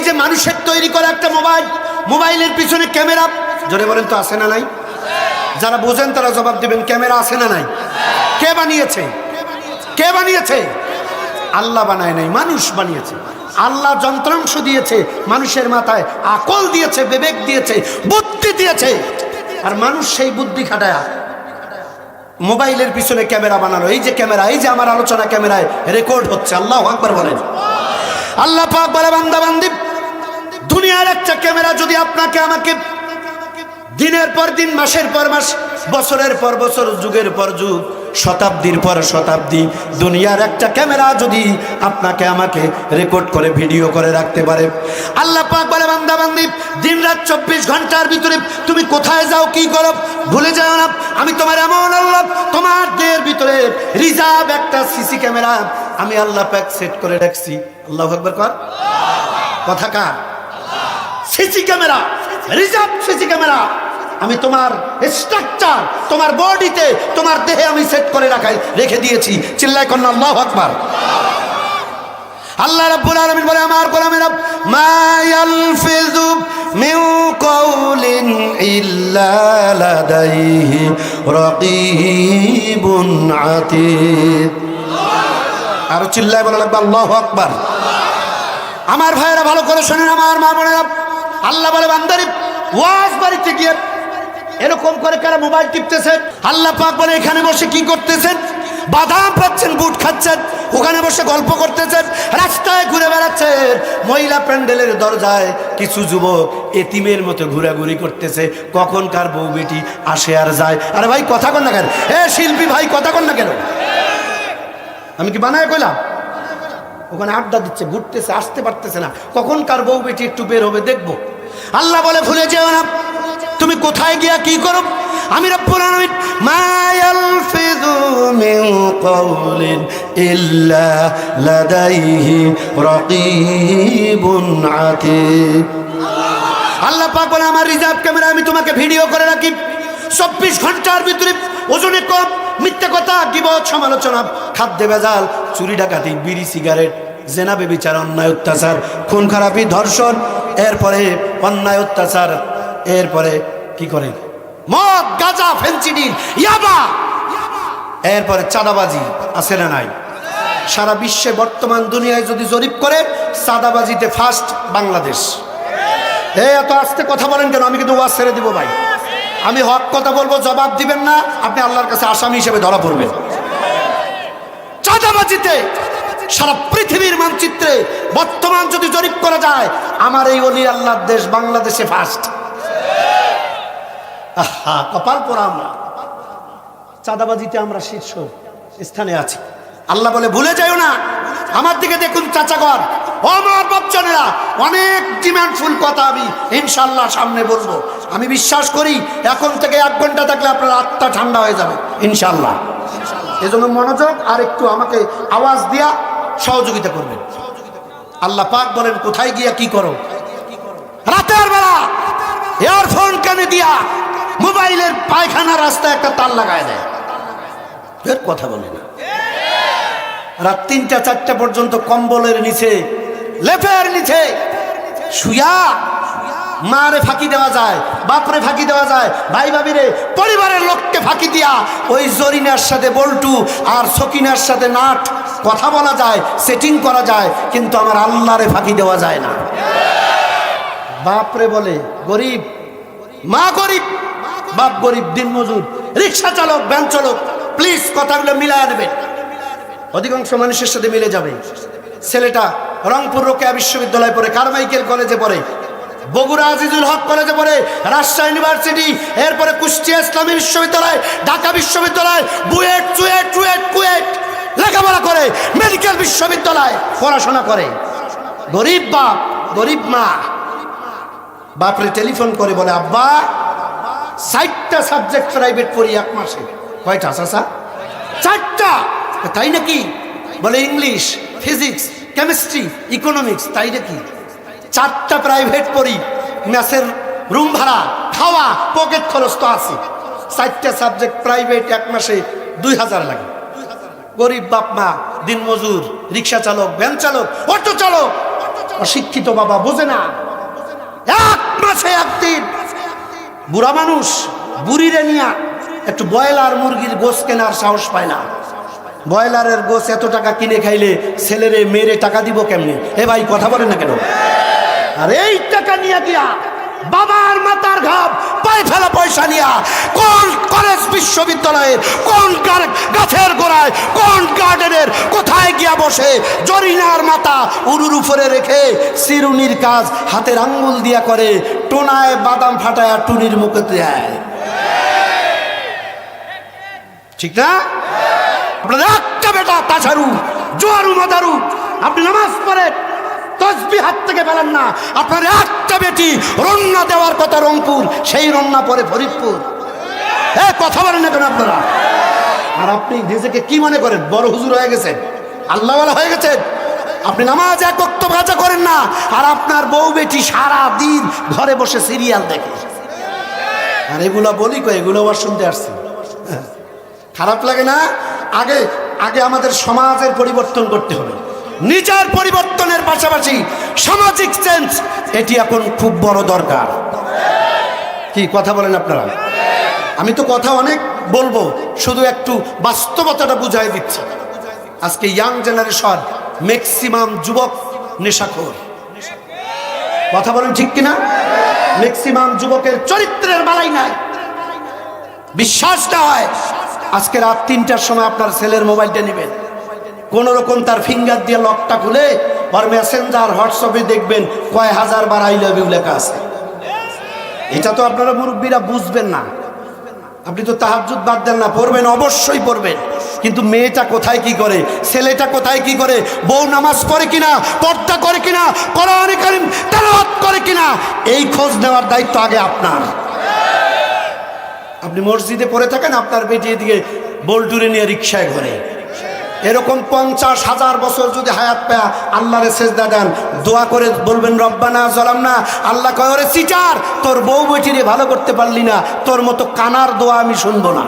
যে মানুষের তৈরি করা একটা মোবাইল, মোবাইলের পিছনে ক্যামেরা, জোরে বলেন তো আছে না নাই? যারা বোঝেন তারা জবাব দিবেন, ক্যামেরা আছে না নাই? কে বানিয়েছে? কে বানিয়েছে? আল্লাহ বানায় নাই, মানুষ বানিয়েছে। আল্লাহ যন্ত্রাংশ দিয়েছে, মানুষের মাথায় আকল দিয়েছে, বিবেক দিয়েছে, বুদ্ধি দিয়েছে, আর মানুষ সেই বুদ্ধি খাটায় মোবাইলের পিছনে ক্যামেরা বানালো। এই যে ক্যামেরা, এই যে আমার আলোচনা ক্যামেরায় রেকর্ড হচ্ছে। আল্লাহু আকবার বলেন। আল্লাহ পাক বলে, বান্দা বান্দি, দুনিয়ার একটা ক্যামেরা যদি আপনাকে আমাকে দিনের পর দিন, মাসের পর মাস, বছরের পর বছর, যুগের পর যুগ, শতাব্দীর পর শতাব্দী দুনিয়ার একটা ক্যামেরা যদি আপনাকে আমাকে রেকর্ড করে ভিডিও করে রাখতে পারে, আল্লাহ পাক বলে, বান্দা বান্দি, দিন রাত 24 ঘন্টার ভিতরে তুমি কোথায় যাও, কি করো, ভুলে যাও না আমি তোমার এমন আল্লাহ, তোমার দেহের ভিতরে রিজার্ভ একটা সিসি ক্যামেরা আমি আল্লাহ পাক সেট করে রাখছি। আল্লাহু আকবার কর। কথা কার? CC camera, reserve CC camera আমি তোমার স্ট্রাকচার, তোমার বডিতে, তোমার দেহে আমি সেট করে রেখে দিয়েছি। চিল্লায় কন্যা আল্লাহু আকবার। আল্লাহ রাব্বুল আলামিন বলে, আমার গোলামেরা, মা ইয়ালফিযু মিন কাউলিন ইল্লা লাদাইহি রাকীবুন আতীদ। আর চিল্লায় বলা লাগবে আল্লাহু আকবার। আমার ভাইয়েরা ভালো করে শোনেন, আমার মা বোনেরা, আল্লাহ বলে, বান্দারে, ওয়াজ বাড়িতে গিয়ে এরকম করে কারা মোবাইল টিপতেছেন, আল্লাহ পাক বলে, এখানে বসে কি করতেছেন, বাদাম পাচ্ছেন, বুট খাচ্ছেন, ওখানে বসে গল্প করতেছেন, রাস্তায় ঘুরে বেড়াচ্ছেন, মহিলা প্যান্ডেলের দরজায় কিছু যুবক এতিমের মতো ঘোরাঘুরি করতেছে, কখন কার বউ বেটি আসে আর যায়। আরে ভাই কথা কন না কেন? এ শিল্পী ভাই কথা কন না কেন? আমি কি বানায় কইলাম? ওখানে আড্ডা দিচ্ছে, ঘুরতেছে, আসতে পারতেছে না, কখন কার বউ বেটি একটু বের হবে দেখবো। আল্লাহ বলে, ভুলে যেও না তুমি কোথায় গিয়া কি করো। আমি রব্বুল আলামিন, মা ইয়ালফিযু মিন কাউলিন ইল্লা লাদাইহি রাকীবুন আতীদ। আল্লাহ পাক বলে, আমার রিজার্ভ ক্যামেরা আমি তোমাকে ভিডিও করে রাখি 24 ঘন্টার ভিতরে। ওজনে কম, মিথ্যা কথা, গীবত, সমালোচনা, খাদ্যে ভেজাল, চুরি ডাকাতি, বিড়ি সিগারেট, জেনা বেবিচার, অন্যায় অত্যাচার, খুন খারাপি, ধর্ষণ, এরপরে অন্যায় অত্যাচার, এরপরে কি করে মদ, গাঁজা, ফেনসিডিল, ইয়াবা, এরপরে চাঁদাবাজি আছে না নাই? সারা বিশ্বে বর্তমান দুনিয়ায় যদি জরিপ করে, চাঁদাবাজিতে ফার্স্ট বাংলাদেশ। এত আস্তে কথা বলেন কেন? আমি কিন্তু ওয়াজ ছেড়ে দিব ভাই। আমি হক কথা বলবো, জবাব দিবেন না, আপনি আল্লাহর কাছে আসামি হিসেবে ধরা পড়বেন। চাঁদাবাজিতে সারা পৃথিবীর মানচিত্রে বর্তমান যদি জরিপ করা যায়, আমার এই ওলি আল্লাহর দেশ বাংলাদেশে ফার্স্ট। আহা, কপাল পোড়া আমরা, চাঁদাবাজিতে আমরা শীর্ষ স্থানে আছি। আল্লাহ বলে, ভুলে যাইও না, আমার দিকে দেখুন চাচাগণ, ও আমার বাচ্চারা, অনেক ডিমান্ডফুল কথা আমি ইনশাআল্লাহ সামনে বলবো। আমি বিশ্বাস করি এখন থেকে 1 ঘন্টা থাকলে আপনার আত্মা ঠান্ডা হয়ে যাবে ইনশাআল্লাহ। এজন্য মনোযোগ আর একটু আমাকে আওয়াজ দিয়া সহযোগিতা করবেন। আল্লাহ পাক বলেন, কোথায় গিয়া কি করো? রাতের বেলা ইয়ারফোন কানে দিয়া মোবাইলের পায়খানা রাস্তায় একটা তার লাগায় দেয়, এর কথা বলে না। রাত 3টা 4টা পর্যন্ত কম্বলের নিচে, লেপের নিচে শুয়া মারে ফাঁকি দেওয়া যায়, বাপরে ফাঁকি দেওয়া যায়, ভাই ভাবিরে, পরিবারের লোককে ফাঁকি দিয়া ওই জরিনার সাথে বল্টু আর সকিনার সাথে নাট কথা বলা যায়, সেটিং করা যায়, কিন্তু আমার আল্লাহরে ফাঁকি দেওয়া যায় না। বাপরে বলে গরিব, মা গরিব, বাপ গরিব, দিনমজুর, রিক্সা চালক, ভ্যান চালক, প্লিজ কথাগুলো মিলায় নেবেন, অধিকাংশ মানুষের সাথে মিলে যাবে। ছেলেটা রংপুর রোকেয়া বিশ্ববিদ্যালয়ে পড়ে, কারমাইকেল কলেজে পড়ে, বগুড়া আজিজুল হক কলেজে পড়ে, রাজশাহী ইউনিভার্সিটি, এরপরে কুষ্টিয়া ইসলামী বিশ্ববিদ্যালয়, ঢাকা বিশ্ববিদ্যালয়, বুয়েট, চুয়েট, চুয়েট, কুয়েট লেখাপড়া করে, মেডিকেল বিশ্ববিদ্যালয় পড়াশোনা করে। গরিব বাপ, গরিব মা, বাপরে টেলিফোন করে বলে, আব্বা 60টা সাবজেক্ট প্রাইভেট পড়ি 1 মাসে। কয়টা চাচা? 4টা। তাই নাকি? বলে ইংলিশ, ফিজিক্স, কেমিস্ট্রি, ইকোনমিক্স। তাই নাকি? 4টা প্রাইভেট পড়ি, মেসের রুম ভাড়া, খাওয়া, পকেট খরচ তো আছে। 4টা সাবজেক্ট প্রাইভেট 1 মাসে 2000 লাগে। গরিব বাপ মা, দিনমজুর, রিক্সা চালক, ভ্যান চালক, অটো চালক, অশিক্ষিত বাবা বোঝে না। 1 মাসে একদিন বুড়া মানুষ বুড়িরে নিয়া একটু ব্রয়লার মুরগির গোশ কেনার সাহস পায় না। ব্রয়লারের গোশ এত টাকা কিনে খাইলে ছেলেরে মেরে টাকা দিব কেমনে? এ ভাই কথা বলেন না কেন? আর এই টাকা নিয়ে গিয়া বাবার মাথার ঘাম পায়ে ফেলা পয়সা নিয়া কোন কলেজ বিশ্ববিদ্যালয়ের কোন গাছের গোড়ায় কোন গার্ডেনের কোথায় গিয়া বসে জরিনার মাথা উরুর উপরে রেখে চিরুনির কাজ হাতের আঙ্গুল দিয়া করে, টোনায় বাদাম ফাটায় টুনির মুখে দেয়। ঠিক না? আপনাদের একটা বেটা তাছাড়ু জোয়ারু মাদারু, আপনি নামাজ পড়েন তসবিহ হাত থেকে ফেলেন না। আপনার একটা বেটি রন্না দেওয়ার কথা রংপুর, সেই রন্না পরে ফরিদপুর। কথা বলেন না কেন আপনারা? আর আপনি নিজেকে কি মনে করেন? বড় হুজুর হয়ে গেছেন, আল্লাহওয়ালা হয়ে গেছেন। আপনি নামাজ এক ওয়াক্ত কাজা করেন না, আর আপনার বউ বেটি সারা দিন ঘরে বসে সিরিয়াল দেখে। আর এগুলো বলি কই, এগুলো আবার শুনতে আসছি। খারাপ লাগে না? আগে আগে আমাদের সমাজের পরিবর্তন করতে হবে। নিজের পরিবর্তনের পাশাপাশি সামাজিক চেঞ্জ, এটি এখন খুব বড় দরকার। কি কথা বলেন আপনারা? আমি তো কথা অনেক বলবো, শুধু একটু বাস্তবতাটা বুঝাই দিচ্ছি। আজকে ইয়াং জেনারেশন ম্যাক্সিমাম যুবক নেশাখোর। কথা বলেন ঠিক কিনা? ম্যাক্সিমাম যুবকের চরিত্রের বালাই নাই। বিশ্বাস না হয় আজকে রাত 3টার সময় আপনার ছেলের মোবাইলটা নেবেন, কোন রকম তার ফিঙ্গার দিয়ে লকটা খুলে আর মেসেঞ্জার হোয়াটসঅ্যাপে দেখবেন কয় হাজার বার আই লাভ ইউ লেখা আছে। এটা তো আপনারা মুরব্বীরা বুঝবেন না। আপনি তো তাহাজ্জুদ বাদ দেন না, পড়বেন, অবশ্যই পড়বেন, কিন্তু মেয়েটা কোথায় কি করে, ছেলেটা কোথায় কি করে, বউ নামাজ পড়ে কিনা, পর্দা করে কিনা, কোরআন কারীম তেলাওয়াত করে কিনা, এই খোঁজ নেওয়ার দায়িত্ব আগে আপনার। আপনি মসজিদে পড়ে থাকেন, আপনার বেটি এদিকে বোল্টুরে নিয়ে রিক্সায় ঘরে। এরকম 50,000 বছর যদি হায়াত পায়া আল্লাহরে সেজদা দেন, দোয়া করে বলবেন রব্বানা যালামনা। আল্লাহ কয় ওরে চিটার, তোর বউ বেটিরে ভালো করতে পারলি না, তোর মতো কানার দোয়া আমি শুনবো না।